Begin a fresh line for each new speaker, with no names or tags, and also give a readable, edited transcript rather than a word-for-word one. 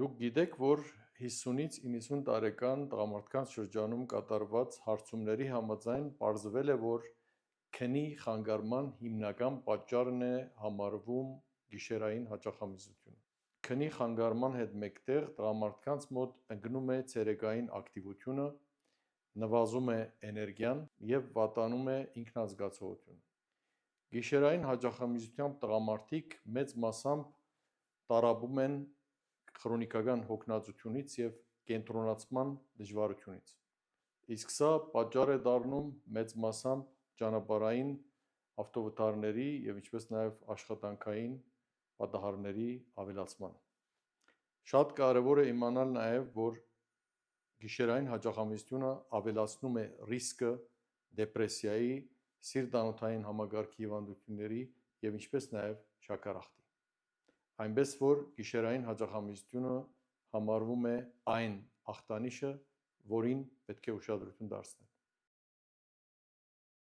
Դուք գիտեք, որ 50-ից 90 տարեկան տղամարդկանց շրջանում կատարված հարցումների համաձայն պարզվել է, որ քնի խանգարման հիմնական պատճառն է համարվում գիշերային հաճախամիզությունը։ Քնի խանգարման հետ մեկտեղ տղամարդկանց մոտ ընկնում է ցերեկային ակտիվությունը, նվազում է էներգիան և վատանում է ինքնազգացողությունը։ Գիշերային հաճախամիզությամբ տղամարդիկ մեծ մասամբ տառապում են քրոնիկական հոգնածությունից և կենտրոնացման դժվարությունից, իսկ սա պատճառ է դառնում մեծ մասամբ ճանապարհային ավտովթարների և ինչպես նաև աշխատանքային պատահարների ավելացմանը։ Շատ կարևոր է իմանալ նաև, որ գիշերային հաճախամիզությունը ավելացնում է ռիսկը դեպրեսիայի, սիրտ-անոթային համակարգի հիվանդությունների և ինչպես նաև շաքարախտի։ Այնպես որ գիշերային հաճախամիզությունը համարվում է այն ախտանիշը, որին պետք է ուշադրություն դարձնել։